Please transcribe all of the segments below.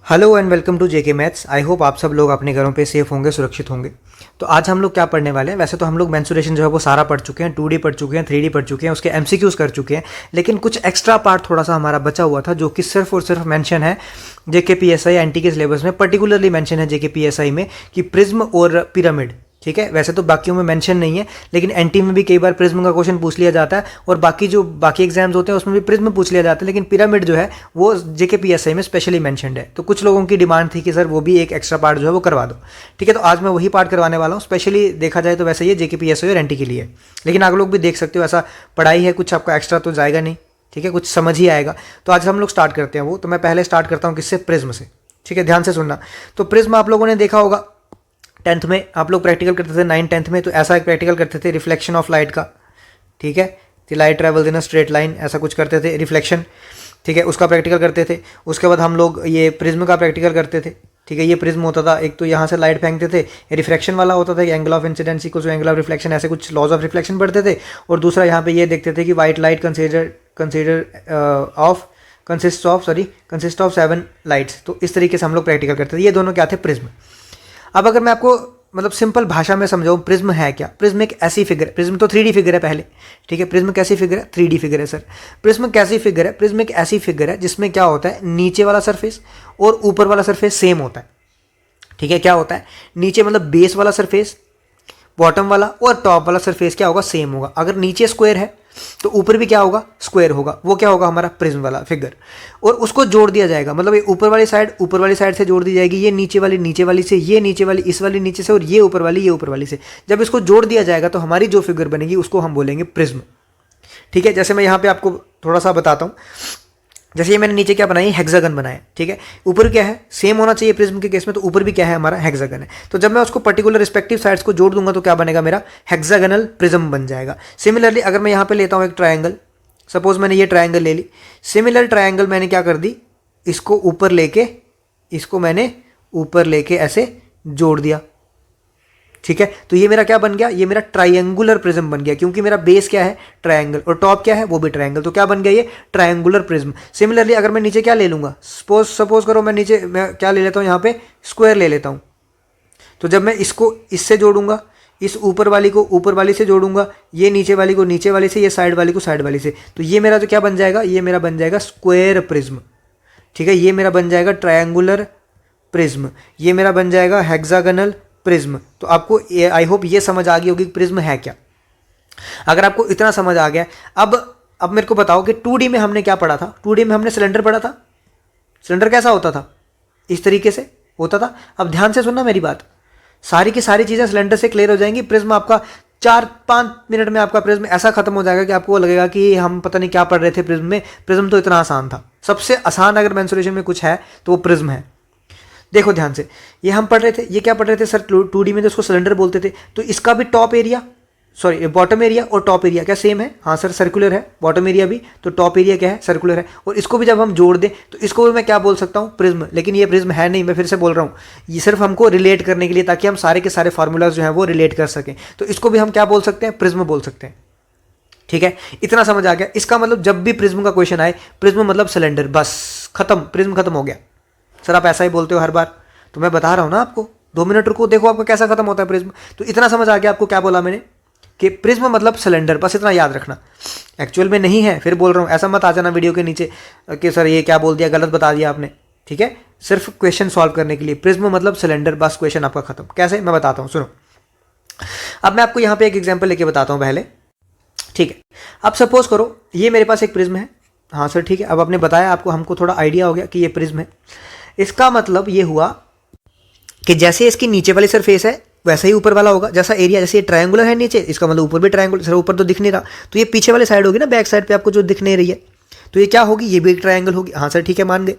Hello and welcome to JK maths. I hope आप सब लोग अपने घरों पे सेफ होंगे, सुरक्षित होंगे। तो आज हम लोग क्या पढ़ने वाले हैं? वैसे तो हम लोग मेंसुरेशन जो है वो सारा पढ़ चुके हैं, 2D पढ़ चुके हैं, 3D पढ़ चुके हैं, उसके एमसीक्यूज कर चुके हैं। लेकिन कुछ एक्स्ट्रा पार्ट थोड़ा सा हमारा बचा हुआ था जो कि सिर्फ और सिर्फ मेंशन है जेके पीएसआई एनटी के सिलेबस में। पर्टिकुलरली मेंशन है जेके पीएसआई में कि प्रिज्म और पिरामिड, ठीक है। वैसे तो बाकियों में मेंशन नहीं है, लेकिन एनटी में भी कई बार प्रिज्म का क्वेश्चन पूछ लिया जाता है और बाकी एग्जाम्स होते हैं उसमें भी प्रिज्म पूछ लिया जाता है। लेकिन पिरामिड जो है वो जेके पीएसआई में स्पेशली मेंशनड है। तो कुछ लोगों की डिमांड थी कि सर वो भी एक एक्स्ट्रा पार्ट जो है वो करवा दो, ठीक है। तो आज मैं वही पार्ट करवाने वाला हूँ। स्पेशली देखा जाए तो वैसे ये जेके पीएसआई और एनटी के लिए, लेकिन आप लोग भी देख सकते हो ऐसा पढ़ाई है, कुछ आपका एक्स्ट्रा तो जाएगा नहीं, ठीक है, कुछ समझ ही आएगा। तो आज हम लोग स्टार्ट करते हैं वो। तो मैं पहले स्टार्ट करता हूँ किससे? प्रिज्म से, ठीक है। ध्यान से सुनना। तो प्रिज्म आप लोगों ने देखा होगा 10th में, आप लोग प्रैक्टिकल करते थे 9th-10th में। तो ऐसा एक प्रैक्टिकल करते थे रिफ्लेक्शन ऑफ लाइट का, ठीक है। The light travels in a straight line, ऐसा कुछ करते थे, रिफ्लेक्शन, ठीक है, उसका प्रैक्टिकल करते थे। उसके बाद हम लोग ये प्रिज्म का प्रैक्टिकल करते थे, ठीक है। ये प्रिज्म होता था, एक तो यहाँ से लाइट फेंकते थे, रिफ्लेक्शन वाला होता था, angle of incidence equals to angle of reflection, ऐसे कुछ लॉज ऑफ रिफ्लेक्शन पढ़ते थे। और दूसरा यहाँ पे ये देखते थे कि white light consist of 7 lights. तो इस तरीके से हम लोग प्रैक्टिकल करते थे। ये दोनों क्या थे? प्रिज्म। अब अगर मैं आपको मतलब सिंपल भाषा में समझाऊं प्रिज्म है क्या? प्रिज्म एक ऐसी फिगर, प्रिज्म तो 3D फिगर है पहले, ठीक है। प्रिज्म कैसी फिगर है? 3D फिगर है सर। प्रिज्म कैसी फिगर है? प्रिज्म एक ऐसी फिगर है जिसमें क्या होता है, नीचे वाला सरफेस और ऊपर वाला सरफेस सेम होता है, ठीक है। क्या होता है? नीचे मतलब बेस वाला सरफेस, बॉटम वाला और टॉप वाला सरफेस क्या होगा? सेम होगा। अगर नीचे स्क्वायर है तो ऊपर भी क्या होगा? स्क्वायर होगा। वो क्या होगा? हमारा प्रिज्म वाला फिगर। और उसको जोड़ दिया जाएगा, मतलब ये ऊपर वाली साइड से जोड़ दी जाएगी, ये नीचे वाली से, ये नीचे वाली इस वाली नीचे से, और ये ऊपर वाली से। जब इसको जोड़ दिया जाएगा तो हमारी जो फिगर बनेगी उसको हम बोलेंगे प्रिज्म, ठीक है। जैसे मैं यहाँ पे आपको थोड़ा सा बताता हूँ। जैसे ये मैंने नीचे क्या बनाई? हेक्सागन बनाया, ठीक है। ऊपर क्या है? सेम होना चाहिए प्रिज्म के केस में, तो ऊपर भी क्या है? हमारा हेक्सागन है। तो जब मैं उसको पर्टिकुलर रिस्पेक्टिव साइड्स को जोड़ दूंगा तो क्या बनेगा? मेरा हेक्सागनल प्रिज्म बन जाएगा। सिमिलरली अगर मैं यहाँ पे लेता हूँ एक ट्रायंगल, सपोज मैंने ये ट्रायंगल ले ली। सिमिलर ट्रायंगल मैंने क्या कर दी, इसको मैंने ऊपर लेके ऐसे जोड़ दिया, ठीक है। तो ये मेरा क्या बन गया? ये मेरा ट्रायंगुलर प्रिज्म बन गया, क्योंकि मेरा बेस क्या है? ट्रायंगल, और टॉप क्या है? वो भी ट्रायंगल। तो क्या बन गया? ये ट्रायंगुलर प्रिज्म। सिमिलरली अगर मैं नीचे क्या ले लूंगा, सपोज करो मैं नीचे मैं क्या ले लेता हूँ, यहाँ पे स्क्वायर ले लेता हूँ। तो जब मैं इसको इससे जोड़ूंगा, इस ऊपर वाली को ऊपर वाली से जोड़ूंगा, ये नीचे वाली को नीचे वाली से, ये साइड वाली को साइड वाली से, तो ये मेरा जो क्या बन जाएगा? ये मेरा बन जाएगा स्क्वायर प्रिज्म, ठीक है। ये मेरा बन जाएगा ट्रायंगुलर प्रिज्म, ये मेरा बन जाएगा हेक्सागनल प्रिज्म। तो आपको आई होप ये समझ आ गई होगी कि प्रिज्म है क्या। अगर आपको इतना समझ आ गया, अब मेरे को बताओ कि 2D में हमने क्या पढ़ा था? 2D में हमने सिलेंडर पढ़ा था। सिलेंडर कैसा होता था? इस तरीके से होता था। अब ध्यान से सुनना मेरी बात, सारी की सारी चीजें सिलेंडर से क्लियर हो जाएंगी। प्रिज्म आपका 4-5 मिनट में आपका प्रिज्म ऐसा खत्म हो जाएगा कि आपको लगेगा कि हम पता नहीं क्या पढ़ रहे थे प्रिज्म में। प्रिज्म तो इतना आसान था। सबसे आसान अगर मेंसुरेशन में कुछ है तो वो प्रिज्म है। देखो ध्यान से, ये हम पढ़ रहे थे, ये क्या पढ़ रहे थे सर? 2D में तो उसको सिलेंडर बोलते थे। तो इसका भी बॉटम एरिया और टॉप एरिया क्या सेम है? हाँ सर, सर्कुलर है बॉटम एरिया भी, तो टॉप एरिया क्या है? सर्कुलर है। और इसको भी जब हम जोड़ दें तो इसको भी मैं क्या बोल सकता हूँ? प्रिज्म। लेकिन ये प्रिज्म है नहीं, मैं फिर से बोल रहा हूँ, ये सिर्फ हमको रिलेट करने के लिए, ताकि हम सारे के सारे फार्मूलाज जो हैं वो रिलेट कर सकें। तो इसको भी हम क्या बोल सकते हैं? प्रिज्म बोल सकते हैं, ठीक है। इतना समझ आ गया। इसका मतलब जब भी प्रिज्म का क्वेश्चन आए, प्रिज्म मतलब सिलेंडर, बस खत्म, प्रिज्म खत्म हो गया। सर आप ऐसा ही बोलते हो हर बार, तो मैं बता रहा हूं ना आपको, 2 मिनट रुको, देखो आपका कैसा खत्म होता है प्रिज्म। तो इतना समझ आ गया आपको क्या बोला मैंने, कि प्रिज्म मतलब सिलेंडर, बस इतना याद रखना। एक्चुअल में नहीं है, फिर बोल रहा हूं, ऐसा मत आ जाना वीडियो के नीचे कि सर ये क्या बोल दिया, गलत बता दिया आपने, ठीक है। सिर्फ क्वेश्चन सॉल्व करने के लिए प्रिज्म मतलब सिलेंडर, बस क्वेश्चन आपका खत्म। कैसे? मैं बताता हूँ, सुनो। अब मैं आपको यहाँ पे एक एग्जाम्पल लेके बताता हूँ पहले, ठीक है। अब सपोज करो ये मेरे पास एक प्रिज्म है, हाँ सर ठीक है। अब आपने बताया, आपको हमको थोड़ा आइडिया हो गया कि ये प्रिज्म है। इसका मतलब ये हुआ कि जैसे इसकी नीचे वाली सरफेस है वैसा ही ऊपर वाला होगा। जैसा एरिया, जैसे ये ट्रायंगुलर है नीचे, इसका मतलब ऊपर भी ट्रायंगुलर। सर ऊपर तो दिख नहीं रहा, तो ये पीछे वाली साइड होगी ना, बैक साइड पे आपको जो दिख नहीं रही है, तो ये क्या होगी? ये भी एक ट्रायंगल होगी। हाँ सर ठीक है, मान गए।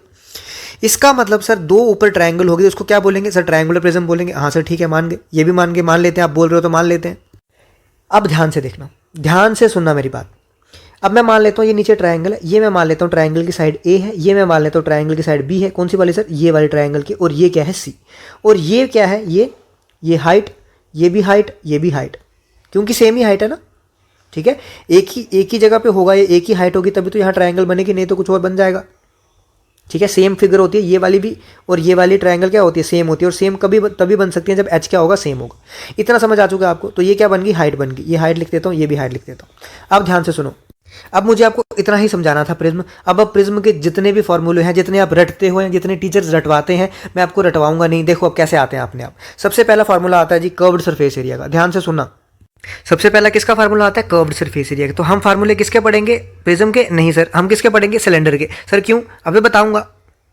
इसका मतलब सर 2 ऊपर ट्रायंगल होगी, तो उसको क्या बोलेंगे? सर ट्रायंगुलर प्रिज्म बोलेंगे। हाँ सर ठीक है, मान गए। ये भी मान गए, मान लेते हैं, आप बोल रहे हो तो मान लेते हैं। अब ध्यान से देखना, ध्यान से सुनना मेरी बात। अब मैं मान लेता हूँ ये नीचे ट्रायंगल है, ये मैं मान लेता हूँ ट्रायंगल की साइड ए है, ये मैं मान लेता हूँ ट्रायंगल की साइड बी है। कौन सी वाली सर? ये वाली ट्रायंगल की। और ये क्या है? सी। और ये क्या है? ये हाइट, ये भी हाइट, ये भी हाइट, क्योंकि सेम ही हाइट है ना, ठीक है। एक ही जगह पे होगा, ये एक ही हाइट होगी, तभी तो यहाँ ट्रायंगल बनेगी, नहीं तो कुछ और बन जाएगा। ठीक है, सेम फिगर होती है ये वाली भी और ये वाली ट्रायंगल क्या होती है, सेम होती है, और सेम कभी तभी बन सकती है जब एच क्या होगा, सेम होगा। इतना समझ आ चुका है आपको। तो ये क्या बन गई, हाइट बन गई। ये हाइट लिख देता हूँ, ये भी हाइट लिख देता हूँ। अब ध्यान से सुनो, अब मुझे आपको इतना ही समझाना था प्रिज्म। अब प्रिज्म के जितने भी फॉर्मूले हैं, जितने आप रटते हो, जितने टीचर्स रटवाते हैं, मैं आपको रटवाऊंगा नहीं। देखो अब कैसे आते हैं अपने आप। सबसे पहला फॉर्मूला आता है जी कर्व्ड सरफेस एरिया का। ध्यान से सुनना, सबसे पहला किसका फार्मूला आता है, कर्व्ड सरफेस एरिया का। तो हम फार्मूले किसके पढ़ेंगे, प्रिज्म के? नहीं सर, हम किसके पढ़ेंगे, सिलेंडर के। सर क्यों, अभी बताऊंगा।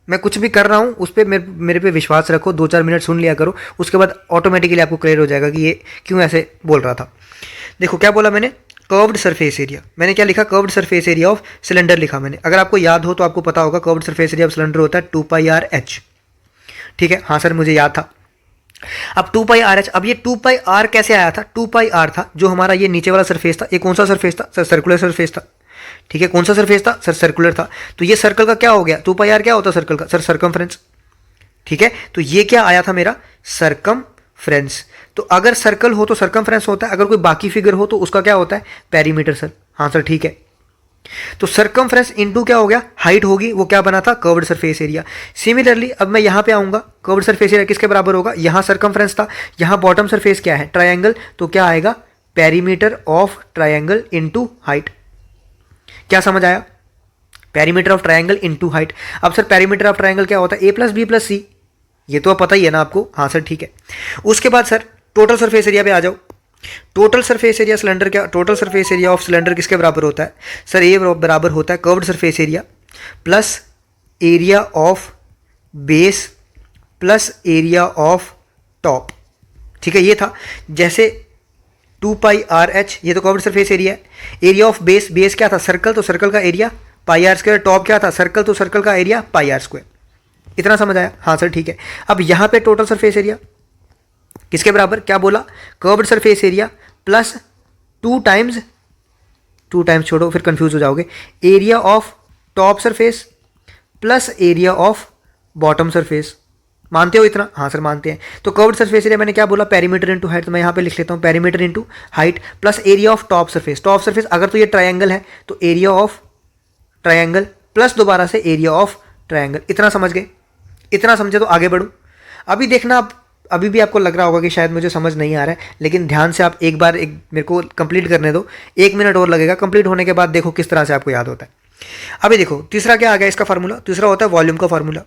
मैं कुछ भी कर रहा हूँ उस पर मेरे पे विश्वास रखो, 2-4 मिनट सुन लिया करो, उसके बाद ऑटोमेटिकली आपको क्लियर हो जाएगा कि ये क्यों ऐसे बोल रहा था। देखो क्या बोला मैंने, कर्व्ड सरफेस एरिया। मैंने क्या लिखा, curved surface area of cylinder लिखा मैंने। अगर आपको याद हो तो आपको पता होगा curved surface area of cylinder होता है 2πr/h। ठीक है, हाँ सर मुझे याद था। अब 2πr/h, अब ये 2πr कैसे आया था, 2πr था जो हमारा ये नीचे वाला सरफेस था। ये कौन सा सरफेस था सर, सर्कुलर सरफेस था। ठीक है, कौन सा सरफेस था सर, सर्कुलर था। तो ये सर्कल का क्या हो गया, 2πr क्या होता है सर्कल का, सर सरकमफ्रेंस। ठीक है, तो ये क्या आया था मेरा, सरकमफ्रेंस। तो अगर सर्कल हो तो सरकमफ्रेंस होता है, अगर कोई बाकी फिगर हो तो उसका क्या होता है, पेरीमीटर सर। हाँ सर ठीक है, तो सरकमफ्रेंस इनटू क्या हो गया, हाइट होगी, वो क्या बना था, कर्व्ड सरफेस एरिया। सिमिलरली अब मैं यहां पे आऊंगा, कर्व्ड सरफेस एरिया किसके बराबर होगा, यहां सरकमफ्रेंस था, यहां बॉटम सरफेस क्या है, ट्रायंगल, तो क्या आएगा, perimeter of triangle into height. क्या समझ आया, perimeter of triangle into height. अब सर पेरीमीटर ऑफ ट्रायंगल क्या होता है, a+b+c, ये तो पता ही है ना आपको। हाँ सर ठीक है। उसके बाद सर टोटल सरफेस एरिया पे आ जाओ। टोटल सरफेस एरिया सिलेंडर क्या, total surface area of cylinder किसके बराबर होता है सर, ये बराबर होता है curved surface area plus area of base plus area of top. ठीक है, ये था जैसे 2πr/h, ये तो कर्व्ड सरफेस एरिया है। एरिया ऑफ बेस, बेस क्या था, सर्कल, तो सर्कल का एरिया πr²। टॉप क्या था, सर्कल, तो सर्कल का एरिया πr²। इतना समझ आया, हाँ सर ठीक है। अब यहां पे टोटल सरफेस एरिया किसके बराबर, क्या बोला, curved surface area plus 2 times छोड़ो फिर कंफ्यूज हो जाओगे, area of top surface plus area of bottom surface. मानते हो इतना, हाँ सर मानते हैं। तो कर्व्ड सरफेस एरिया मैंने क्या बोला, पेरीमीटर इनटू हाइट, तो मैं यहाँ पे लिख लेता हूँ perimeter into height plus area of top surface. Top surface अगर तो ये ट्रायंगल है तो एरिया ऑफ ट्रायंगल प्लस दोबारा से एरिया ऑफ ट्रायंगल। इतना समझ गए, इतना समझे तो आगे बढ़ो। अभी देखना, आप अभी भी आपको लग रहा होगा कि शायद मुझे समझ नहीं आ रहा है, लेकिन ध्यान से आप एक बार मेरे को कंप्लीट करने दो, 1 मिनट और लगेगा। कंप्लीट होने के बाद देखो किस तरह से आपको याद होता है। अभी देखो तीसरा क्या आ गया इसका फार्मूला, तीसरा होता है वॉल्यूम का फार्मूला।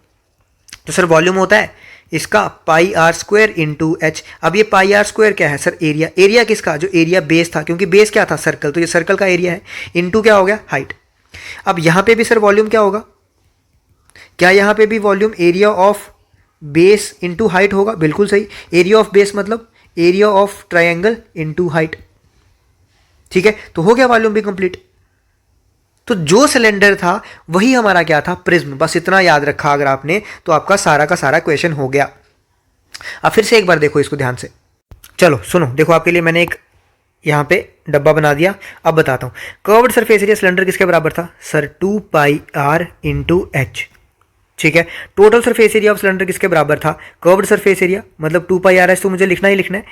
तो सर वॉल्यूम होता है इसका πr² इंटू एच। अब ये πr² क्या है सर, एरिया। एरिया किसका, जो एरिया बेस था, क्योंकि बेस क्या था, सर्कल, तो ये सर्कल का एरिया है, इंटू क्या हो गया, हाइट। अब यहां पे भी सर वॉल्यूम क्या होगा, क्या यहां पे भी volume area of base into height होगा, बिल्कुल सही। एरिया ऑफ बेस मतलब area of triangle into height. ठीक है, तो हो गया वॉल्यूम भी कंप्लीट। तो जो सिलेंडर था वही हमारा क्या था, प्रिज्म। बस इतना याद रखा अगर आपने, तो आपका सारा का सारा क्वेश्चन हो गया। अब फिर से एक बार देखो इसको ध्यान से, चलो सुनो। देखो आपके लिए मैंने एक यहां पे डब्बा बना दिया। अब बताता हूं, कर्व्ड सरफेस एरिया सिलेंडर किसके बराबर था सर, 2πr इंटू एच। ठीक है, total surface area of cylinder किसके बराबर था, कर्व्ड सरफेस एरिया मतलब 2πr/h, तो मुझे लिखना ही लिखना है,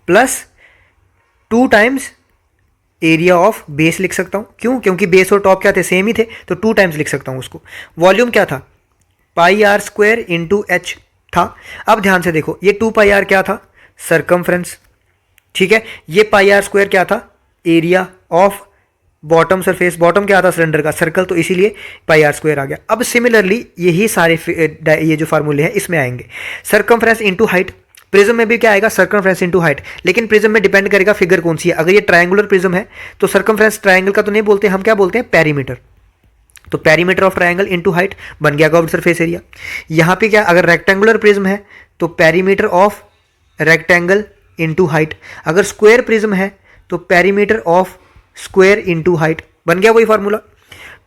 plus 2 times area of base लिख सकता हूं। क्यों, क्योंकि बेस और टॉप क्या थे, सेम ही थे, तो 2 टाइम्स लिख सकता हूं उसको। वॉल्यूम क्या था, πr² इंटू एच था। अब ध्यान से देखो, ये 2πr क्या था, सरकमफ्रेंस। ठीक है, ये πr² क्या था, area of bottom surface. Bottom क्या था सिलेंडर का, सर्कल, तो इसीलिए πr² आ गया। अब सिमिलरली यही सारे ये जो फार्मूले हैं इसमें आएंगे, सरकमफ्रेंस इंटू हाइट। प्रिज्म में भी क्या आएगा, सरकमफ्रेंस इंटू हाइट, लेकिन प्रिज्म में डिपेंड करेगा फिगर कौन सी है। अगर ये ट्रायंगुलर प्रिज्म है तो सरकमफ्रेंस ट्रायंगल का तो नहीं बोलते, हम क्या बोलते हैं, पेरीमीटर। तो perimeter of triangle into height बन गया कर्व्ड सरफेस एरिया। यहाँ पे क्या, अगर रेक्टेंगुलर प्रिज्म है तो perimeter of rectangle into height. अगर स्क्वायर प्रिज्म है तो perimeter of square into height, बन गया वही फार्मूला।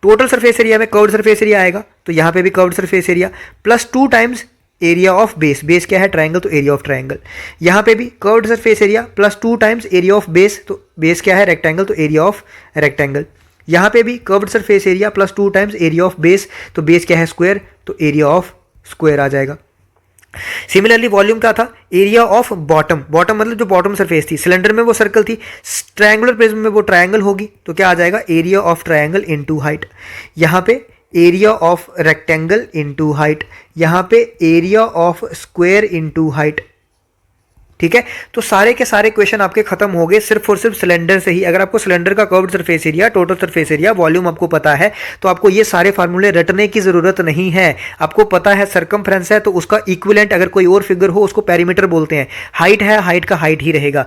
टोटल सरफेस एरिया में कर्व्ड सरफेस एरिया आएगा, तो यहाँ पे भी curved surface area plus 2 times area of base. Base क्या है, ट्रायंगल, तो एरिया ऑफ ट्रायंगल। यहाँ पे भी curved surface area plus 2 times area of base, तो बेस क्या है, रेक्टेंगल, तो एरिया ऑफ रेक्टेंगल। यहाँ पे भी curved surface area plus 2 times area of base, तो बेस क्या है, स्क्वायर, तो एरिया ऑफ स्क्वायर आ जाएगा। सिमिलरली वॉल्यूम क्या था, एरिया ऑफ बॉटम। बॉटम मतलब जो बॉटम सरफेस थी, सिलेंडर में वो सर्कल थी, ट्रायंगुलर प्रिज्म में वो ट्रायंगल होगी, तो क्या आ जाएगा, area of triangle into height. यहाँ पे area of rectangle into height, यहाँ पे area of square into height. ठीक है, तो सारे के सारे क्वेश्चन आपके खत्म हो गए सिर्फ और सिर्फ सिलेंडर से ही। अगर आपको सिलेंडर का curved surface area, total surface area, volume आपको पता है तो आपको ये सारे फार्मूले रटने की जरूरत नहीं है। आपको पता है सरकमफ्रेंस है तो उसका इक्विवेलेंट अगर कोई और फिगर हो उसको पेरीमीटर बोलते हैं। हाइट है, हाइट का हाइट ही रहेगा।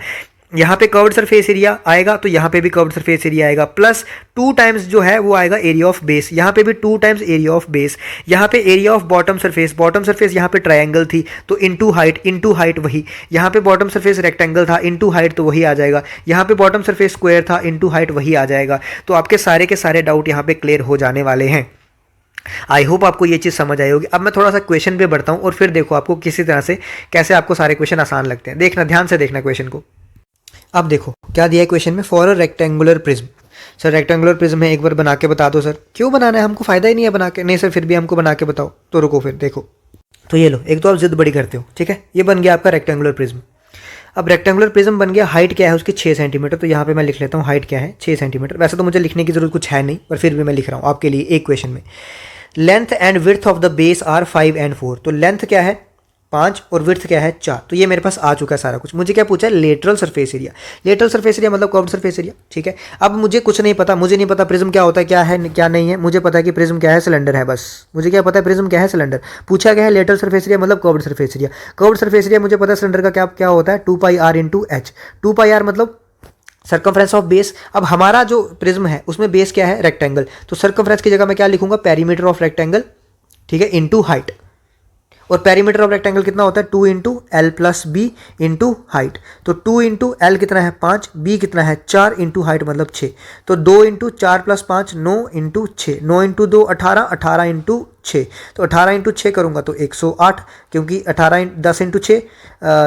यहाँ पे कर्व्ड सरफेस एरिया आएगा तो यहाँ पे भी कर्व्ड सरफेस एरिया आएगा, प्लस 2 टाइम्स जो है वो आएगा एरिया ऑफ बेस, यहाँ पे भी 2 टाइम्स एरिया ऑफ बेस। यहाँ पे एरिया ऑफ बॉटम सरफेस यहाँ पे ट्रायंगल थी तो इनटू हाइट वही। यहाँ पे बॉटम सरफेस रेक्टेंगल था, इनटू हाइट तो वही आ जाएगा। यहाँ पे बॉटम सरफेस स्क्वायर था, इनटू हाइट वही आ जाएगा। तो आपके सारे के सारे डाउट यहाँ पे क्लियर हो जाने वाले हैं। आई होप आपको ये चीज़ समझ आई होगी। अब मैं थोड़ा सा क्वेश्चन पे बढ़ता हूँ और फिर देखो आपको किसी तरह से कैसे आपको सारे क्वेश्चन आसान लगते हैं। देखना, ध्यान से देखना क्वेश्चन को। अब देखो क्या दिया है क्वेश्चन में, for a rectangular prism. Sir rectangular prism है, एक बार बना के बता दो। सर क्यों बनाना है, हमको फायदा ही नहीं है बना के। नहीं सर फिर भी हमको बना के बताओ। तो रुको फिर देखो, तो ये लो, एक तो आप जिद बड़ी करते हो, ठीक है। ये बन गया आपका रेक्टेंगुलर प्रिज्म। अब रेक्टेंगुलर प्रिज्म बन गया, हाइट क्या है उसकी 6 सेंटीमीटर। तो यहाँ पे मैं लिख लेता हूँ हाइट क्या है 6 सेंटीमीटर। वैसे तो मुझे लिखने की जरूरत कुछ है नहीं, पर फिर भी मैं लिख रहा हूँ आपके लिए एक क्वेश्चन में। Length and width of the base are 5 and 4। तो लेंथ क्या है 5 और विड्थ क्या है 4। तो ये मेरे पास आ चुका है सारा कुछ। मुझे क्या पूछा है, lateral surface area. Lateral surface area मतलब कर्व्ड सरफेस एरिया, ठीक है। अब मुझे कुछ नहीं पता, मुझे नहीं पता प्रिज्म क्या होता है, क्या है क्या नहीं है। मुझे पता है कि प्रिज्म क्या है, सिलेंडर है, बस। मुझे क्या पता है, प्रिज्म क्या है, सिलेंडर। पूछा गया है लेटरल सरफेस एरिया मतलब curved surface area. Curved surface area मुझे पता है सिलेंडर का क्या क्या होता है, 2πr इंटू एच। 2πr मतलब सर्कमफ्रेंस ऑफ बेस। अब हमारा जो प्रिज्म है उसमें बेस क्या है, रेक्टेंगल। तो सर्कमफ्रेंस की जगह मैं क्या लिखूंगा, पेरीमीटर ऑफ रेक्टेंगल, ठीक है, इंटू हाइट। और पेरीमीटर ऑफ रेक्टेंगल कितना होता है, 2 into L plus B into height. तो 2 इंटू एल कितना है 5, बी कितना है 4 इंटू हाइट मतलब 6। तो 2 into 4 plus 5 9 into 6, 9 into 2 18, 18 into 6। तो 18 इंटू 6 करूँगा तो 108, क्योंकि 10 इंटू 6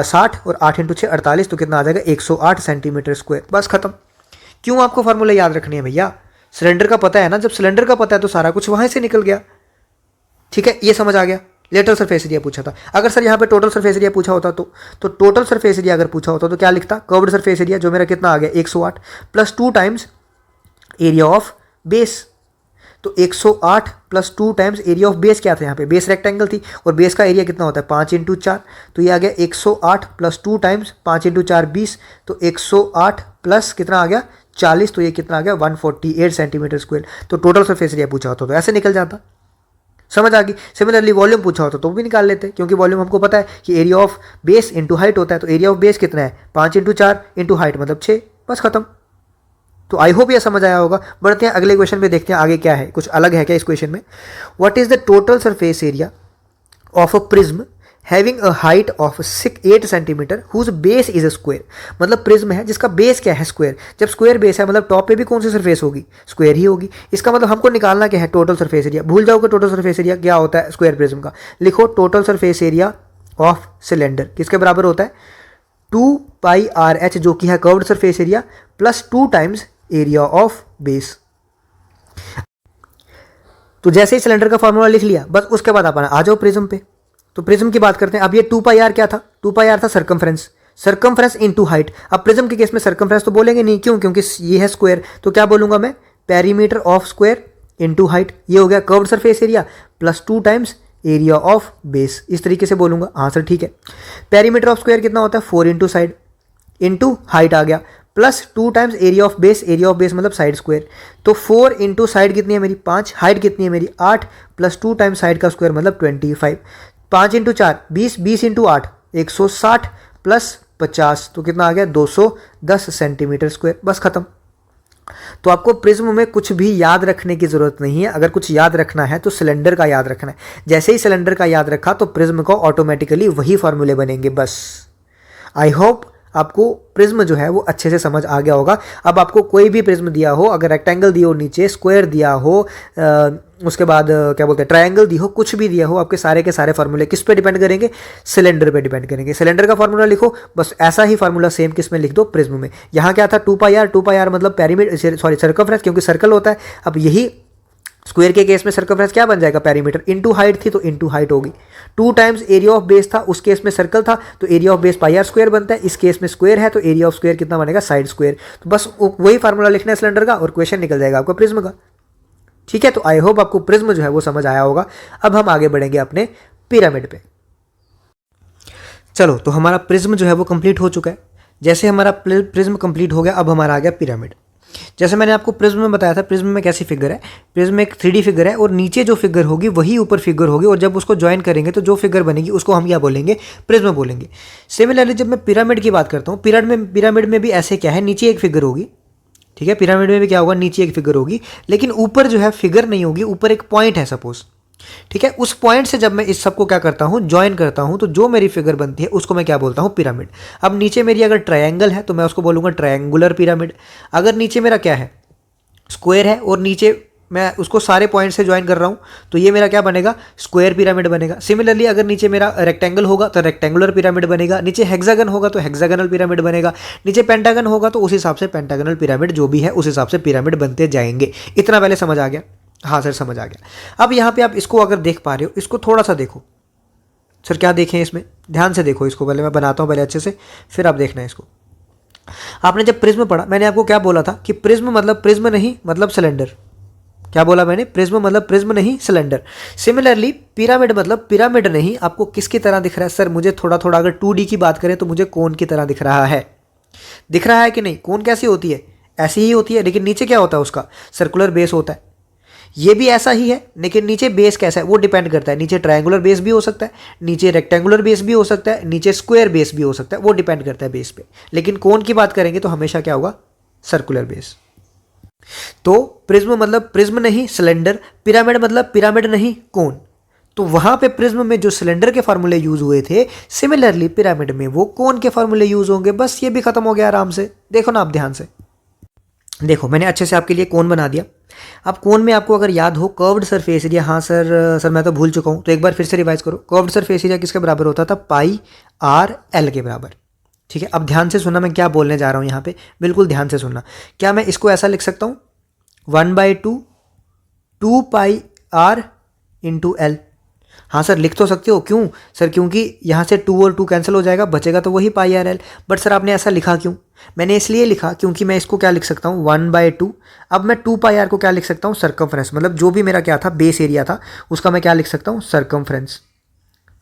60 और 8 इंटू 6 48। तो कितना आ जाएगा 108 सेंटीमीटर स्क्वायर। बस खत्म। क्यों आपको फार्मूला याद रखनी है भैया, सिलेंडर का पता है ना। जब सिलेंडर का पता है तो सारा कुछ वहाँ से निकल गया, ठीक है। ये समझ आ गया। लेटरल सरफेस एरिया पूछा था। अगर सर यहाँ पे टोटल सरफेस एरिया पूछा होता तो टोटल सरफेस एरिया अगर पूछा होता तो क्या लिखता, कर्व्ड सरफेस एरिया जो मेरा कितना आ गया 108 plus 2 times area of base. तो 108 plus 2 times area of base क्या था, यहाँ पे बेस रेक्टेंगल थी और बेस का एरिया कितना होता है 5 इंटू 4। तो ये आ गया 108 प्लस 2 टाइम्स 5 इंटू 4 20। तो 108 प्लस कितना आ गया 40। तो ये कितना आ गया 148 सेंटीमीटर स्क्वायर। तो टोटल सरफेस एरिया पूछा होता तो ऐसे निकल जाता। समझ आ गई। सिमिलरली वॉल्यूम पूछा होता तो भी निकाल लेते, क्योंकि वॉल्यूम हमको पता है कि area of base into height होता है। तो एरिया ऑफ बेस कितना है 5 इंटू 4 इंटू हाइट मतलब 6। बस खत्म। तो आई होप ये समझ आया होगा। बढ़ते हैं अगले क्वेश्चन पे, देखते हैं आगे क्या है, कुछ अलग है क्या इस क्वेश्चन में। What is the total surface area of a prism having a height of 8 centimetre whose base is a square. मतलब प्रिज्म है जिसका बेस क्या है स्क्वायर। जब स्क्वायर बेस है मतलब टॉप पे भी कौन सी सरफेस होगी, स्क्वायर ही होगी। इसका मतलब हमको निकालना क्या है, टोटल सरफेस एरिया। भूल जाओगे टोटल सरफेस एरिया क्या होता है स्क्वायर प्रिज्म का। लिखो total surface area of cylinder किसके बराबर होता है 2πRh, जो कि है curved surface area, plus 2 times area of base. तो जैसे ही सिलेंडर का फॉर्मूला लिख लिया, बस उसके बाद अपना आ जाओ प्रिज्म पे। तो प्रिज्म की बात करते हैं। अब ये 2πr क्या था, 2πr था सर्कमफ्रेंस इनटू हाइट। अब प्रिज्म के केस में सर्कमफ्रेंस तो बोलेंगे नहीं, क्यों, क्योंकि ये है स्क्वायर। तो क्या बोलूंगा मैं, perimeter of square into height. ये हो गया curved surface area plus 2 times area of base. इस तरीके से बोलूंगा। हाँ सर ठीक है। पेरीमीटर ऑफ स्क्वायर कितना होता है 4 इंटू साइड इंटू हाइट आ गया, plus 2 times area of base. Area of base मतलब साइड स्क्वायर। तो 4 इंटू साइड कितनी है मेरी 5, हाइट कितनी है मेरी 8, प्लस 2 टाइम्स साइड का स्क्वायर मतलब 25। 5 इंटू 4 20, 20 इंटू 8 160 प्लस 50। तो कितना आ गया 210 सेंटीमीटर स्क्वायर। बस खत्म। तो आपको प्रिज्म में कुछ भी याद रखने की जरूरत नहीं है। अगर कुछ याद रखना है तो सिलेंडर का याद रखना है। जैसे ही सिलेंडर का याद रखा तो प्रिज्म को ऑटोमेटिकली वही फॉर्मूले बनेंगे। बस आई होप आपको प्रिज्म जो है वो अच्छे से समझ आ गया होगा। अब आपको कोई भी प्रिज्म दिया हो, अगर रेक्टेंगल दिया हो, नीचे स्क्वायर दिया हो, उसके बाद क्या बोलते हैं ट्रायंगल दी हो, कुछ भी दिया हो, आपके सारे के सारे फार्मूले किस पे डिपेंड करेंगे, सिलेंडर पे डिपेंड करेंगे। सिलेंडर का फार्मूला लिखो, बस ऐसा ही फार्मूला सेम किस में लिख दो, प्रिज्म में। यहाँ क्या था 2πr मतलब पेरीमीटर, सॉरी सर्कमफ्रेंस, क्योंकि सर्कल होता है। अब यही स्क्वायर के केस में सर्कमफ्रेंस क्या बन जाएगा, पेरीमीटर। इनटू हाइट थी तो इनटू हाइट होगी। 2 टाइम्स एरिया ऑफ बेस था, उस केस में सर्कल था तो area of base πr square बनता है। इस केस में स्क्वायर है तो एरिया ऑफ स्क्वायर कितना बनेगा, साइड स्क्वायर। तो बस वही फार्मूला लिखना है सिलेंडर का और क्वेश्चन निकल जाएगा आपका प्रिज्म का। ठीक है, तो आई होप आपको प्रिज्म जो है वो समझ आया होगा। अब हम आगे बढ़ेंगे अपने पिरामिड पे। चलो, तो हमारा प्रिज्म जो है वो कंप्लीट हो चुका है। जैसे हमारा प्रिज्म कंप्लीट हो गया, अब हमारा आ गया पिरामिड। जैसे मैंने आपको प्रिज्म में बताया था, प्रिज्म में कैसी फिगर है, प्रिज्म एक 3D फिगर है और नीचे जो फिगर होगी वही ऊपर फिगर होगी, और जब उसको ज्वाइन करेंगे तो जो फिगर बनेगी उसको हम क्या बोलेंगे, प्रिज्म बोलेंगे। सिमिलरली जब मैं पिरामिड की बात करता हूँ, पिरामिड में भी ऐसे क्या है, नीचे एक फिगर होगी, ठीक है, पिरामिड में भी क्या होगा, नीचे एक फिगर होगी, लेकिन ऊपर जो है फिगर नहीं होगी, ऊपर एक पॉइंट है सपोज, ठीक है। उस पॉइंट से जब मैं इस सबको क्या करता हूँ, ज्वाइन करता हूँ, तो जो मेरी फिगर बनती है उसको मैं क्या बोलता हूँ, पिरामिड। अब नीचे मेरी अगर ट्रायंगल है तो मैं उसको बोलूँगा ट्रायंगुलर पिरामिड। अगर नीचे मेरा क्या है, स्क्वायर है, और नीचे मैं उसको सारे पॉइंट से ज्वाइन कर रहा हूँ, तो ये मेरा क्या बनेगा, स्क्वायर पिरामिड बनेगा। सिमिलरली अगर नीचे मेरा रेक्टेंगल होगा तो रेक्टेंगुलर पिरामिड बनेगा, नीचे हेक्सागन होगा तो हेक्सागनल पिरामिड बनेगा, नीचे पेंटागन होगा तो उस हिसाब से पेंटागनल पिरामिड, जो भी है उस हिसाब से पिरामिड बनते जाएंगे। इतना पहले समझ आ गया? हाँ सर, समझ आ गया। अब यहाँ पे आप इसको अगर देख पा रहे हो, इसको थोड़ा सा देखो सर, क्या देखें इसमें, ध्यान से देखो इसको, पहले मैं बनाता हूँ पहले अच्छे से, फिर आप देखना है इसको। आपने जब प्रिज्म पढ़ा, मैंने आपको क्या बोला था कि प्रिज्म मतलब प्रिज्म नहीं, मतलब सिलेंडर। क्या बोला मैंने, प्रिज्म मतलब प्रिज्म नहीं, सिलेंडर। सिमिलरली पिरामिड मतलब पिरामिड नहीं, आपको किसकी तरह दिख रहा है सर, मुझे थोड़ा थोड़ा अगर 2D की बात करें तो मुझे कोन की तरह दिख रहा है। दिख रहा है कि नहीं? कोन कैसी होती है, ऐसी ही होती है, लेकिन नीचे क्या होता है उसका, सर्कुलर बेस होता है। ये भी ऐसा ही है, लेकिन नीचे बेस कैसा है वो डिपेंड करता है। नीचे ट्रायंगुलर बेस भी हो सकता है, नीचे रेक्टेंगुलर बेस भी हो सकता है, नीचे स्क्वायर बेस भी हो सकता है, वो डिपेंड करता है बेस पे। लेकिन कोन की बात करेंगे तो हमेशा क्या होगा, सर्कुलर बेस। तो प्रिज्म मतलब प्रिज्म नहीं, सिलेंडर। पिरामिड मतलब पिरामिड नहीं, कोन। तो वहां पे प्रिज्म में जो सिलेंडर के फार्मूले यूज हुए थे, सिमिलरली पिरामिड में वो कोन के फार्मूले यूज होंगे। बस ये भी खत्म हो गया आराम से। देखो ना आप ध्यान से देखो, मैंने अच्छे से आपके लिए कोन बना दिया। अब कोन में आपको अगर याद हो, कर्व्ड सरफेस एरिया, हाँ सर मैं तो भूल चुका हूँ, तो एक बार फिर से रिवाइज करो। कर्व्ड सरफेस एरिया किसके बराबर होता था, पाई आर एल के बराबर, ठीक है। अब ध्यान से सुनना मैं क्या बोलने जा रहा हूँ यहाँ पे, बिल्कुल ध्यान से सुनना। क्या मैं इसको ऐसा लिख सकता हूँ, 1/2 2 पाई आर इंटू एल? हाँ सर, लिख तो सकते हो। क्यों सर? क्योंकि यहाँ से 2 और 2 कैंसिल हो जाएगा, बचेगा तो वही पाई आर एल। बट सर आपने ऐसा लिखा क्यों? मैंने इसलिए लिखा क्योंकि मैं इसको क्या लिख सकता हूँ, 1/2। अब मैं 2 पाई आर को क्या लिख सकता हूँ, सर्कमफ्रेंस, मतलब जो भी मेरा क्या था, बेस एरिया था, उसका मैं क्या लिख सकता हूँ, सर्कमफ्रेंस,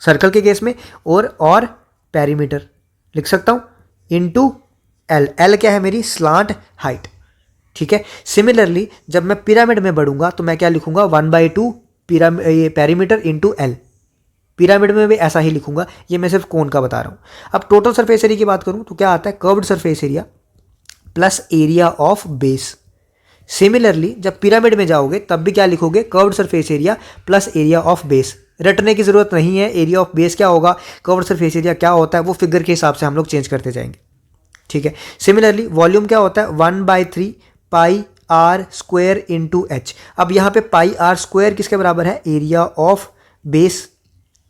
सर्कल के केस में। और पेरीमीटर लिख सकता हूँ इंटू एल। एल क्या है, मेरी स्लांट हाइट, ठीक है। सिमिलरली जब मैं पिरामिड में बढ़ूंगा तो मैं क्या लिखूंगा, 1/2 पेरीमीटर इंटू एल। पिरामिड में भी ऐसा ही लिखूंगा, ये मैं सिर्फ कोन का बता रहा हूँ। अब टोटल सरफेस एरिया की बात करूँ तो क्या आता है, curved surface area plus area of base. Similarly जब पिरामिड में जाओगे तब भी क्या लिखोगे, curved surface area plus area of base. रटने की जरूरत नहीं है, एरिया ऑफ बेस क्या होगा, कर्व्ड सरफेस एरिया क्या होता है, वो फिगर के हिसाब से हम लोग चेंज करते जाएंगे, ठीक है। सिमिलरली वॉल्यूम क्या होता है, 1/3 पाई आर स्क्वायर इंटू एच। अब यहाँ पे पाई आर स्क्वायर किसके बराबर है, एरिया ऑफ बेस,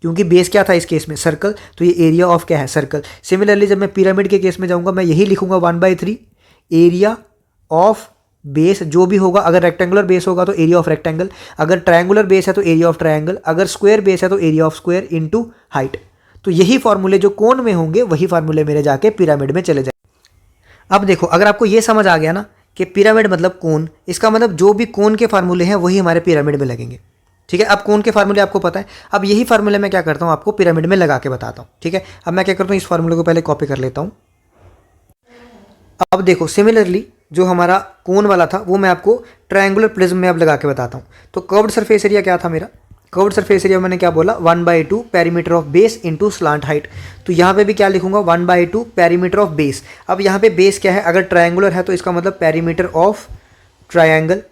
क्योंकि बेस क्या था इस केस में, सर्कल, तो ये एरिया ऑफ क्या है, सर्कल। सिमिलरली जब मैं पिरामिड के केस में जाऊंगा मैं यही लिखूंगा, 1/3 एरिया ऑफ बेस, जो भी होगा। अगर रेक्टेंगुलर बेस होगा तो एरिया ऑफ रेक्टेंगल, अगर ट्रायंगुलर बेस है तो एरिया ऑफ ट्रायंगल, अगर स्क्वायर बेस है तो area of square into height. तो यही फॉर्मूले जो कोन में होंगे वही फॉर्मूले मेरे जाके पिरामिड में चले जाए। अब देखो, अगर आपको ये समझ आ गया ना कि पिरामिड मतलब कोन, इसका मतलब जो भी कोन के फार्मूले हैं वही हमारे पिरामिड में लगेंगे, ठीक है। अब कोन के फार्मूले आपको पता है, अब यही फार्मूले मैं क्या करता हूँ, आपको पिरामिड में लगा के बताता हूँ, ठीक है। अब मैं क्या करता हूँ, इस फार्मूले को पहले कॉपी कर लेता हूँ। अब देखो, सिमिलरली जो हमारा कोन वाला था वो मैं आपको ट्रायंगुलर प्रिज्म में अब लगा के बताता हूँ। तो कर्व्ड सरफेस एरिया क्या था मेरा, कर्व्ड सरफेस एरिया मैंने क्या बोला, 1/2 perimeter of base into slant height. तो यहाँ पे भी क्या लिखूंगा, 1/2 पेरीमीटर ऑफ बेस। अब यहाँ पे बेस क्या है, अगर ट्रायंगुलर है तो इसका मतलब perimeter of triangle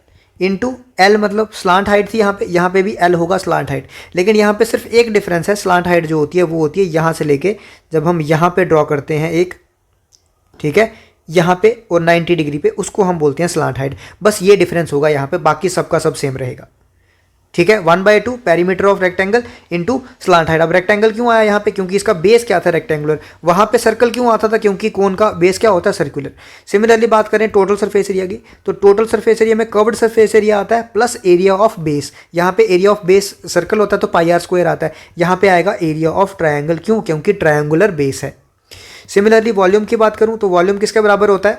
into L, मतलब स्लांट हाइट थी यहाँ पे भी एल होगा स्लांट हाइट। लेकिन यहाँ पे सिर्फ एक डिफरेंस है, स्लांट हाइट जो होती है वो होती है यहाँ से लेके जब हम यहाँ पे ड्रॉ करते हैं एक, ठीक है, यहाँ पे और 90 डिग्री पे, उसको हम बोलते हैं स्लांट हाइट। बस ये डिफरेंस होगा यहाँ पे, बाकी सबका सब सेम रहेगा, ठीक है। 1/2 perimeter of rectangle into slant height. अब रेक्टेंगल क्यों आया यहाँ पे, क्योंकि इसका बेस क्या था, रेक्टेंगुलर। वहाँ पे सर्कल क्यों आता था, क्योंकि कोन का बेस क्या होता है, सर्कुलर। सिमिलरली बात करें टोटल सरफेस एरिया की, तो टोटल सरफेस एरिया में कर्व्ड सरफेस एरिया आता है प्लस एरिया ऑफ बेस। यहाँ पे एरिया ऑफ बेस सर्कल होता है तो पाई आर स्क्वायर आता है, यहाँ पे आएगा एरिया ऑफ ट्रायंगल। क्यों, क्योंकि ट्रायंगुलर बेस है। सिमिलरली वॉल्यूम की बात करूँ तो वॉल्यूम किसके बराबर होता है,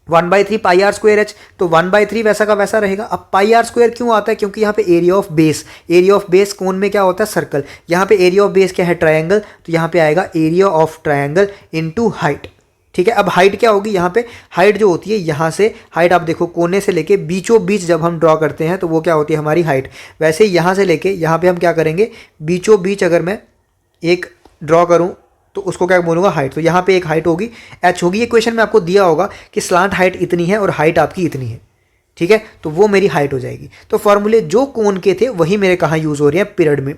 1/3 पाई आर स्क्वायर एच, तो 1/3 वैसा का वैसा रहेगा। अब पाई आर स्क्वायर क्यों आता है? क्योंकि यहाँ पे area of base, area of base cone में क्या होता है? सर्कल। यहाँ पे एरिया ऑफ बेस क्या है? ट्रायंगल। तो यहाँ पे आएगा area of triangle into height. ठीक है, अब हाइट क्या होगी? यहाँ पे हाइट जो होती है, यहाँ से हाइट आप देखो कोने से लेके बीचों बीच जब हम ड्रॉ करते हैं तो वो क्या होती है? हमारी हाइट। वैसे यहाँ से लेके यहाँ पे हम क्या करेंगे? बीचों बीच अगर मैं एक ड्रॉ करूँ तो उसको क्या बोलूँगा? हाइट। तो यहाँ पे एक हाइट होगी, एच होगी। ये क्वेश्चन में आपको दिया होगा कि स्लांट हाइट इतनी है और हाइट आपकी इतनी है। ठीक है, तो वो मेरी हाइट हो जाएगी। तो फार्मूले जो कोन के थे वही मेरे कहाँ यूज़ हो रहे हैं?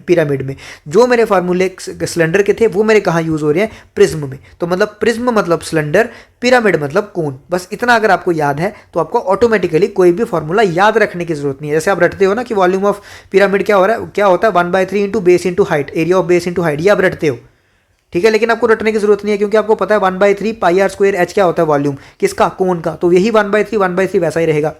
पिरामिड में। जो मेरे फार्मूले सिलेंडर के थे वो मेरे कहाँ यूज़ हो रहे हैं? प्रिज्म में। तो मतलब प्रिज्म मतलब सिलेंडर, पिरामिड मतलब कोन। बस इतना अगर आपको याद है तो आपको ऑटोमेटिकली कोई भी फार्मूला याद रखने की जरूरत नहीं है। जैसे आप रटते हो ना कि वॉल्यूम ऑफ पिरामिड क्या हो रहा है, क्या होता है? 1/3 into base into height, area of base into height, ये आप रटते हो। ठीक है, लेकिन आपको रटने की जरूरत नहीं है क्योंकि आपको पता है 1/3 पाई आर स्क्वायर एच क्या होता है? वॉल्यूम किसका? कोन का। तो यही 1/3 वैसा ही रहेगा।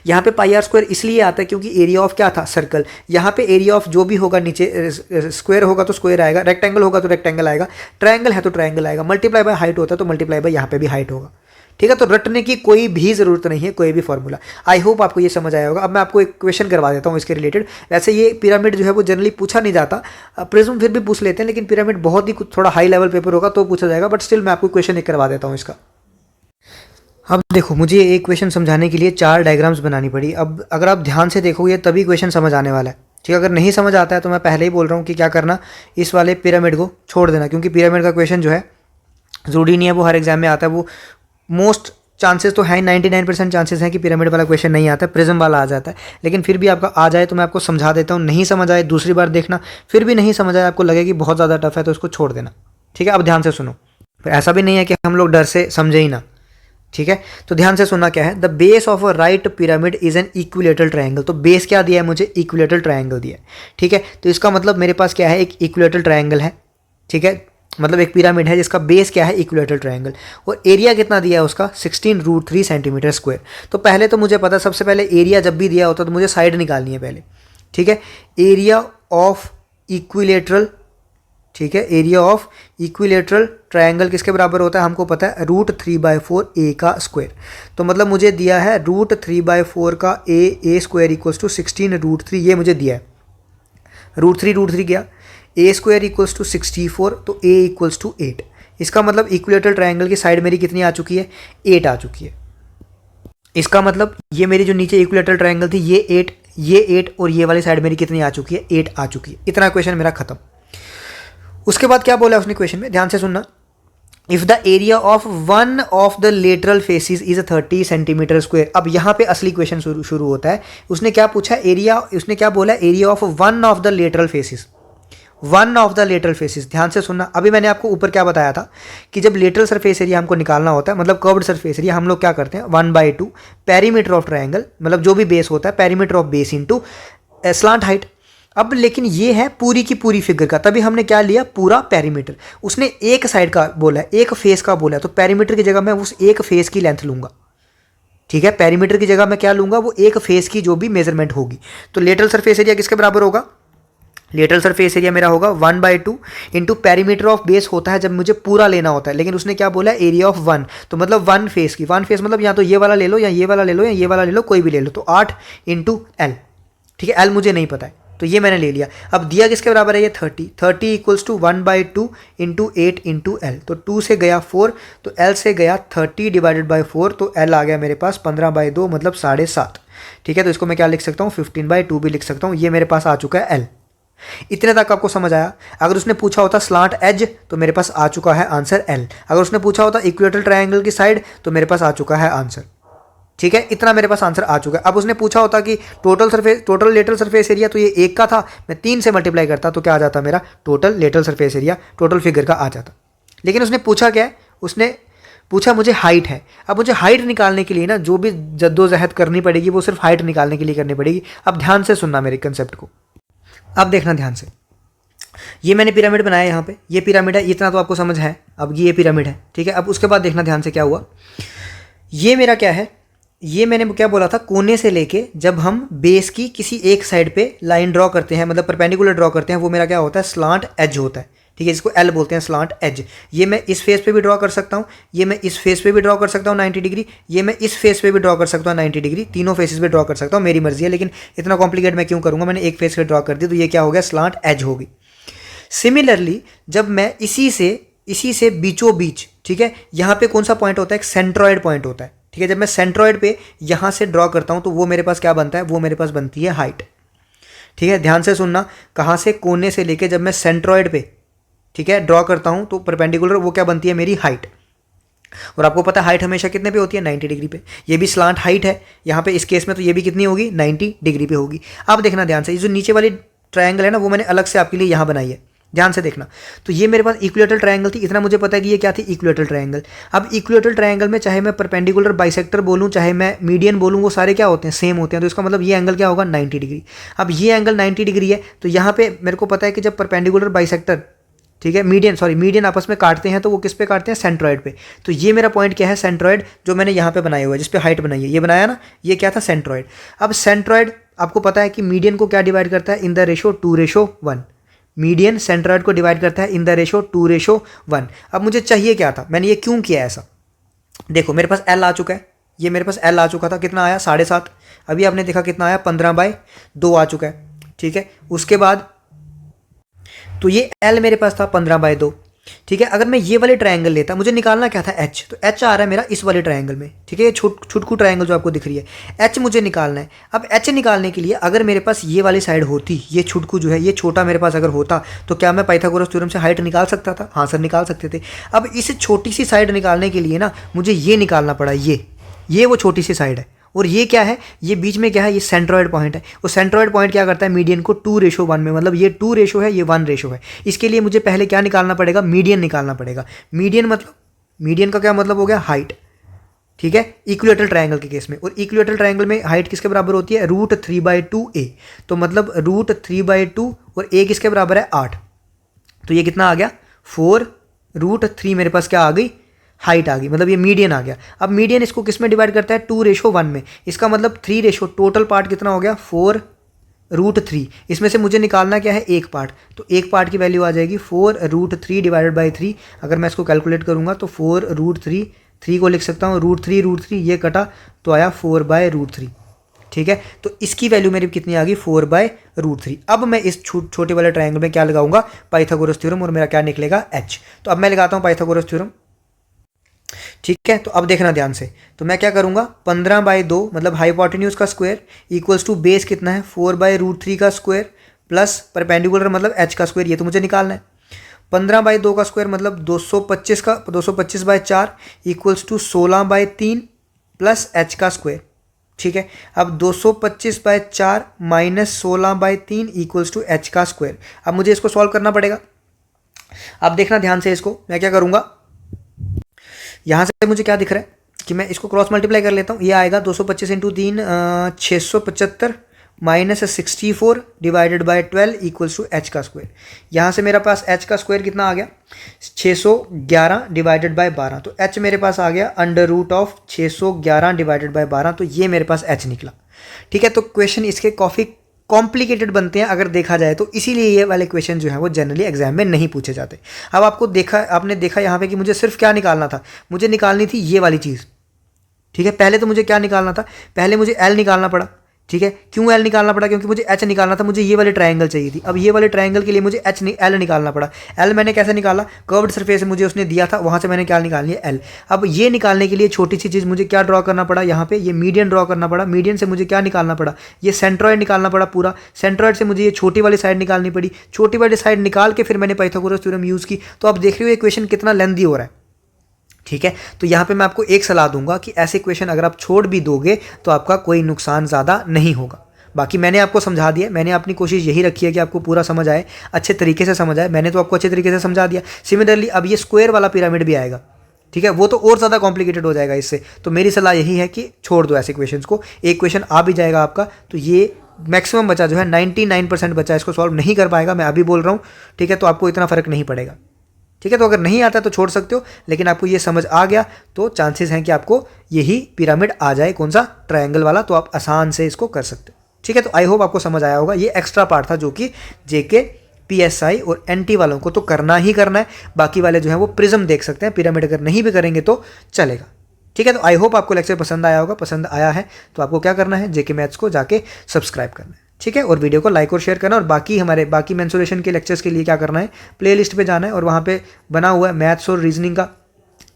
यहाँ पे पाई आर स्क्वायर इसलिए आता है क्योंकि एरिया ऑफ क्या था? सर्कल। यहाँ पे एरिया ऑफ जो भी होगा नीचे, स्क्वायर होगा तो स्क्वायर आएगा, रेक्टेंगल होगा तो रेक्टेंगल आएगा, ट्रायंगल है तो ट्रायंगल आएगा, मल्टीप्लाई बाय हाइट होता है तो मल्टीप्लाई बाय यहाँ पे भी हाइट होगा। ठीक है, तो रटने की कोई भी ज़रूरत नहीं है कोई भी फॉर्मूला। आई होप आपको ये समझ आया होगा। अब मैं आपको एक क्वेश्चन करवा देता हूँ इसके रिलेटेड। वैसे ये पिरामिड जो है वो जनरली पूछा नहीं जाता, प्रिज्म फिर भी पूछ लेते हैं, लेकिन पिरामिड बहुत ही थोड़ा हाई लेवल पेपर होगा तो पूछा जाएगा, बट स्टिल मैं आपको क्वेश्चन एक करवा देता हूँ इसका। अब देखो, मुझे एक क्वेश्चन समझाने के लिए 4 डायग्राम्स बनानी पड़ी। अब अगर आप ध्यान से देखोगे तभी क्वेश्चन समझ आने वाला है। ठीक है, अगर नहीं समझ आता है तो मैं पहले ही बोल रहा हूँ कि क्या करना, इस वाले पिरामिड को छोड़ देना, क्योंकि पिरामिड का क्वेश्चन जो है ज़रूरी नहीं है वो हर एग्जाम में आता है। वो मोस्ट चांसेस तो है, 99% चांसेस हैं कि पिरामिड वाला क्वेश्चन नहीं आता है, प्रिज्म वाला आ जाता है। लेकिन फिर भी आपका आ जाए तो मैं आपको समझा देता हूँ। नहीं समझ आए दूसरी बार देखना, फिर भी नहीं समझ आए, आपको लगे कि बहुत ज़्यादा टफ है तो उसको छोड़ देना। ठीक है, अब ध्यान से सुनो। फिर ऐसा भी नहीं है कि हम लोग डर से समझे ही ना। ठीक है, तो ध्यान से सुनना क्या है। The base of a right pyramid is an equilateral triangle. तो बेस क्या दिया है मुझे? इक्विलेटरल ट्रायंगल दिया है। ठीक है, तो इसका मतलब मेरे पास क्या है? एक इक्विलेटरल ट्रायंगल है। ठीक है, मतलब एक पिरामिड है जिसका बेस क्या है? Equilateral triangle. और एरिया कितना दिया है उसका? 16√3 सेंटीमीटर स्क्वायर। तो पहले तो मुझे पता, सबसे पहले एरिया जब भी दिया होता तो मुझे साइड निकालनी है पहले। ठीक है, एरिया ऑफ इक्विलेटरल, ठीक है, एरिया ऑफ इक्विलेटरल ट्रायंगल किसके बराबर होता है? हमको पता है √3/4 ए का स्क्वायर। तो मतलब मुझे दिया है √3/4 का ए स्क्वायर इक्वल्स टू 16√3, ये मुझे दिया है। √3 गया, ए स्क्वायर इक्वल्स टू 64, तो ए इक्वल्स टू 8। इसका मतलब इक्विलेटरल ट्रायंगल की साइड मेरी कितनी आ चुकी है? 8 आ चुकी है। इसका मतलब ये मेरी जो नीचे इक्विलेटरल ट्रायंगल थी ये 8, ये 8 और ये वाली साइड मेरी कितनी आ चुकी है? 8 आ चुकी है। इतना क्वेश्चन मेरा खत्म। उसके बाद क्या बोला उसने क्वेश्चन में? ध्यान से सुनना। If the area of one of the lateral faces is 30 centimetre square. अब यहाँ पे असली क्वेश्चन शुरू होता है। उसने क्या पूछा? एरिया, उसने क्या बोला? Area of one of the lateral faces, one of the lateral faces. ध्यान से सुनना। अभी मैंने आपको ऊपर क्या बताया था कि जब लेटरल सरफेस एरिया हमको निकालना होता है, मतलब कर्व्ड सरफेस एरिया, हम लोग क्या करते हैं? 1/2 पेरीमीटर ऑफ ट्रायंगल, मतलब जो भी बेस होता है, perimeter of base into slant height. अब लेकिन ये है पूरी की पूरी फिगर का, तभी हमने क्या लिया? पूरा पेरीमीटर। उसने एक साइड का बोला है, एक फेस का बोला है, तो पेरीमीटर की जगह मैं उस एक फेस की लेंथ लूंगा। ठीक है, पेरीमीटर की जगह मैं क्या लूंगा? वो एक फेस की जो भी मेजरमेंट होगी। तो लेटरल सरफेस एरिया किसके बराबर होगा? लेटरल सरफेस एरिया मेरा होगा 1/2 इंटू पेरीमीटर ऑफ बेस होता है जब मुझे पूरा लेना होता है, लेकिन उसने क्या बोला? Area of one. तो मतलब वन फेस की, वन फेस मतलब या तो ये वाला ले लो या ये वाला ले लो या ये वाला ले लो, कोई भी ले लो। तो 8 इंटू एल। ठीक है, एल मुझे नहीं पता है तो ये मैंने ले लिया। अब दिया किसके बराबर है? ये 30 equals to 1/2 into 8 into L. तो 2 से गया 4, तो एल से गया 30 डिवाइडेड बाई 4, तो एल आ गया मेरे पास 15/2 मतलब 7.5। ठीक है, तो इसको मैं क्या लिख सकता हूँ? 15/2 भी लिख सकता हूँ। ये मेरे पास आ चुका है एल। इतने तक आपको समझ आया? अगर उसने पूछा होता स्लांट एज तो मेरे पास आ चुका है आंसर एल। अगर उसने पूछा होता इक्वेटरल ट्रायंगल की साइड तो मेरे पास आ चुका है आंसर। ठीक है, इतना मेरे पास आंसर आ चुका है। अब उसने पूछा होता कि टोटल लेटरल सरफेस एरिया, तो ये 1 का था, मैं 3 से मल्टीप्लाई करता तो क्या आ जाता? मेरा total lateral surface area, total figure का आ जाता। लेकिन उसने पूछा क्या है? उसने पूछा मुझे हाइट है। अब मुझे हाइट निकालने के लिए ना जो भी जद्दोजहद करनी पड़ेगी वो सिर्फ हाइट निकालने के लिए करनी पड़ेगी। अब ध्यान से सुनना मेरे कंसेप्ट को, अब देखना ध्यान से। ये मैंने पिरामिड बनाया यहाँ पे, ये पिरामिड है, इतना तो आपको समझ है। अब ये पिरामिड है, ठीक है। अब उसके बाद देखना ध्यान से क्या हुआ। ये मेरा क्या है? ये मैंने क्या बोला था, कोने से लेके जब हम बेस की किसी एक साइड पे लाइन ड्रॉ करते हैं, मतलब परपेंडिकुलर ड्रॉ करते हैं, वो मेरा क्या होता है, स्लांट एज होता है। ठीक है, जिसको एल बोलते हैं, स्लांट एज। ये मैं इस फेस पे भी ड्रॉ कर सकता हूँ, ये मैं इस फेस पे भी ड्रॉ कर सकता हूँ 90 डिग्री, ये मैं इस फेस पे भी ड्रॉ कर सकता हूँ 90 डिग्री, तीनों फेसेस पे ड्रॉ कर सकता हूँ, मेरी मर्जी है। लेकिन इतना कॉम्प्लिकेट मैं क्यों करूँगा, मैंने एक फेस पे ड्रॉ कर दी, तो ये क्या हो गया, स्लांट एज होगी। सिमिलरली जब मैं इसी से बीचों बीच, ठीक है, यहाँ पे कौन सा पॉइंट होता है, एक सेंट्रॉइड पॉइंट होता है। ठीक है, जब मैं सेंट्रॉइड पे यहाँ से ड्रॉ करता हूँ तो वो मेरे पास क्या बनता है, वो मेरे पास बनती है हाइट। ठीक है, ध्यान से सुनना, कहाँ से, कोने से लेके जब मैं सेंट्रॉइड पे, ठीक है, ड्रॉ करता हूँ तो परपेंडिकुलर वो क्या बनती है, मेरी हाइट। और आपको पता है हाइट हमेशा कितने पे होती है, 90 डिग्री पे। ये भी स्लांट हाइट है यहाँ पे इस केस में, तो ये भी कितनी होगी, 90 डिग्री पे होगी। अब देखना ध्यान से, ये जो नीचे वाली ट्रायंगल है ना, वो मैंने अलग से आपके लिए यहाँ बनाई है, ध्यान से देखना। तो ये मेरे पास इक्विलेटरल ट्रायंगल थी, इतना मुझे पता है कि ये क्या थी, इक्विलेटरल ट्रायंगल। अब इक्विलेटरल ट्रायंगल में चाहे मैं परपेंडिकुलर बाइसेक्टर बोलूँ, चाहे मैं मीडियन बोलूँ, वो सारे क्या होते हैं, सेम होते हैं। तो इसका मतलब ये एंगल क्या होगा, 90 डिग्री। अब ये एंगल 90 डिग्री है, तो यहाँ पे मेरे को पता है कि जब परपेंडिकुलर बाइसेक्टर, ठीक है, मीडियन आपस में काटते हैं, तो वो किस पे काटते हैं, सेंट्रॉइड पे। तो ये मेरा पॉइंट क्या है, सेंट्रॉइड, जो मैंने यहाँ पे बनाया हुआ है, जिस पे हाइट बनाई है, ये बनाया ना, ये क्या था, सेंट्रॉइड। अब सेंट्रॉइड आपको पता है कि मीडियन को क्या डिवाइड करता है, in the ratio 2:1। Median centroid को डिवाइड करता है इन द रेशो 2:1। अब मुझे चाहिए क्या था, मैंने ये क्यों किया ऐसा, देखो मेरे पास एल आ चुका है, ये मेरे पास एल आ चुका था, कितना आया, 7.5। अभी आपने देखा कितना आया, 15/2 आ चुका है। ठीक है, उसके बाद तो ये एल मेरे पास था 15/2। ठीक है, अगर मैं ये वाले ट्रायंगल लेता, मुझे निकालना क्या था, एच। तो एच आ रहा है मेरा इस वाले ट्रायंगल में। ठीक है, ये छुटकू ट्रायंगल जो आपको दिख रही है, एच मुझे निकालना है। अब एच निकालने के लिए अगर मेरे पास ये वाली साइड होती, ये छुटकू जो है, ये छोटा मेरे पास अगर होता, तो क्या मैं पाइथागोरस थ्योरम से हाइट निकाल सकता था, हाँ सर निकाल सकते थे। अब इस छोटी सी साइड निकालने के लिए ना मुझे ये निकालना पड़ा, ये वो छोटी सी साइड है, और ये क्या है, ये बीच में क्या है, ये सेंट्रॉइड पॉइंट है। और सेंट्रॉइड पॉइंट क्या करता है, मीडियन को 2:1 में, मतलब ये 2 रेशो है, ये 1 रेशो है। इसके लिए मुझे पहले क्या निकालना पड़ेगा, मीडियन निकालना पड़ेगा। मीडियन मतलब, मीडियन का क्या मतलब हो गया, हाइट। ठीक है, इक्विलेटरल ट्रायंगल के केस में, और इक्विलेटरल ट्रायंगल में हाइट किसके बराबर होती है, √3/2a। तो मतलब √3/2 और a किसके बराबर है, 8। तो ये कितना आ गया, 4√3 मेरे पास क्या आ गई, हाइट आ गई, मतलब ये मीडियन आ गया। अब मीडियन इसको किस में डिवाइड करता है, 2:1 में। इसका मतलब 3 रेशो, टोटल पार्ट कितना हो गया, 4√3। इसमें से मुझे निकालना क्या है, एक पार्ट। तो एक पार्ट की वैल्यू आ जाएगी 4√3 डिवाइडेड बाई 3। अगर मैं इसको कैलकुलेट करूंगा तो 4√3, 3 को लिख सकता हूँ √3, ये कटा तो आया 4/√3। ठीक है, तो इसकी वैल्यू मेरी कितनी आ गई, 4/√3। अब मैं इस छोटे वाले ट्रायंगल में क्या लगाऊंगा, पाइथागोरस थ्योरम, और मेरा क्या निकलेगा, एच। तो अब मैं लगाता हूँ पाइथागोरस थ्योरम। ठीक है, तो अब देखना ध्यान से, तो मैं क्या करूंगा, 15/2 मतलब हाइपोटेन्यूज का स्क्वायर इक्वल्स टू बेस कितना है, 4/√3 का स्क्वायर प्लस परपेंडिकुलर मतलब एच का स्क्वायर, ये तो मुझे निकालना है। 15/2 का स्क्वायर मतलब 225 का 225/4 इक्वल्स टू 16/3 प्लस एच का स्क्वायर। ठीक है, अब 225/4 माइनस 16/3 इक्वल्स टू एच का स्क्वायर। अब मुझे इसको सॉल्व करना पड़ेगा। अब देखना ध्यान से, इसको मैं क्या करूंगा, यहाँ से मुझे क्या दिख रहा है कि मैं इसको क्रॉस मल्टीप्लाई कर लेता हूँ। ये आएगा 225 into 3 675 minus 64 divided by 12 equals to H का स्क्वायर। यहाँ से मेरे पास एच का स्क्वायर कितना आ गया, 611 डिवाइडेड बाई 12। तो एच मेरे पास आ गया √611 डिवाइडेड बाई 12। तो ये मेरे पास एच निकला। ठीक है, तो क्वेश्चन इसके काफ़ी कॉम्प्लिकेटेड बनते हैं अगर देखा जाए तो, इसीलिए ये वाले क्वेश्चन जो है वो जनरली एग्जाम में नहीं पूछे जाते। अब आपने देखा यहाँ पे कि मुझे सिर्फ क्या निकालना था, मुझे निकालनी थी ये वाली चीज़। ठीक है, पहले तो मुझे क्या निकालना था, पहले मुझे एल निकालना पड़ा। ठीक है, क्यों एल निकालना पड़ा, क्योंकि मुझे एच निकालना था, मुझे ये वाले ट्रायंगल चाहिए थी। अब ये वाले ट्रायंगल के लिए मुझे एल निकालना पड़ा। एल मैंने कैसे निकाला, कर्व्ड सरफेस मुझे उसने दिया था, वहाँ से मैंने क्या निकालनी है, एल। अब ये निकालने के लिए छोटी सी चीज़ मुझे क्या ड्रॉ करना पड़ा, यहाँ पे ये मीडियन ड्रॉ करना पड़ा। मीडियन से मुझे क्या निकालना पड़ा, ये सेंट्रॉइड निकालना पड़ा पूरा। सेंट्रॉइड से मुझे ये छोटी वाली साइड निकालनी पड़ी। छोटी वाली साइड निकाल के फिर मैंने पाइथागोरस थ्योरम यूज़ की। तो आप देख रहे हो ये क्वेश्चन कितना लेंथी हो रहा है। ठीक है, तो यहाँ पे मैं आपको एक सलाह दूंगा कि ऐसे क्वेश्चन अगर आप छोड़ भी दोगे तो आपका कोई नुकसान ज़्यादा नहीं होगा। बाकी मैंने आपको समझा दिया, मैंने अपनी कोशिश यही रखी है कि आपको पूरा समझ आए, अच्छे तरीके से समझ आए। मैंने तो आपको अच्छे तरीके से समझा दिया। सिमिलरली अब ये स्क्वायर वाला पिरामिड भी आएगा। ठीक है, वो तो और ज़्यादा कॉम्प्लिकेटेड हो जाएगा इससे। तो मेरी सलाह यही है कि छोड़ दो ऐसे क्वेश्चंस को। एक क्वेश्चन आ भी जाएगा आपका, तो ये मैक्सिमम बचा जो है 99% बचा, इसको सॉल्व नहीं कर पाएगा, मैं अभी बोल रहा हूँ। ठीक है, तो आपको इतना फ़र्क नहीं पड़ेगा। ठीक है, तो अगर नहीं आता तो छोड़ सकते हो, लेकिन आपको ये समझ आ गया तो चांसेस हैं कि आपको यही पिरामिड आ जाए, कौन सा, ट्रायंगल वाला, तो आप आसान से इसको कर सकते हो। ठीक है, तो आई होप आपको समझ आया होगा। ये एक्स्ट्रा पार्ट था जो कि जेके, पीएसआई और एनटी वालों को तो करना ही करना है, बाकी वाले जो है वो प्रिज्म देख सकते हैं, पिरामिड अगर नहीं भी करेंगे तो चलेगा। ठीक है, तो आई होप आपको लेक्चर पसंद आया होगा। पसंद आया है तो आपको क्या करना है, जेके मैथ्स को जाके सब्सक्राइब करना है। ठीक है, और वीडियो को लाइक और शेयर करना, और बाकी मेंसुरेशन के लेक्चर्स के लिए क्या करना है, प्लेलिस्ट पे जाना है और वहाँ पे बना हुआ है मैथ्स और रीजनिंग का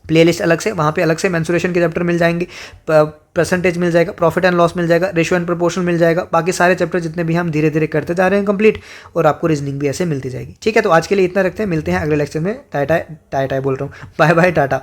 प्लेलिस्ट अलग से, वहाँ पे अलग से मेंसुरेशन के चैप्टर मिल जाएंगे, परसेंटेज मिल जाएगा, प्रॉफिट एंड लॉस मिल जाएगा, रेशियो एंड प्रोपोर्शन मिल जाएगा, बाकी सारे चैप्टर जितने भी हम धीरे धीरे करते जा रहे हैं कंप्लीट, और आपको रीजनिंग भी ऐसे मिलती जाएगी। ठीक है, तो आज के लिए इतना रखते हैं, मिलते हैं अगले लेक्चर में। टाटा टाटा बोल रहा हूँ, बाय बाय टाटा।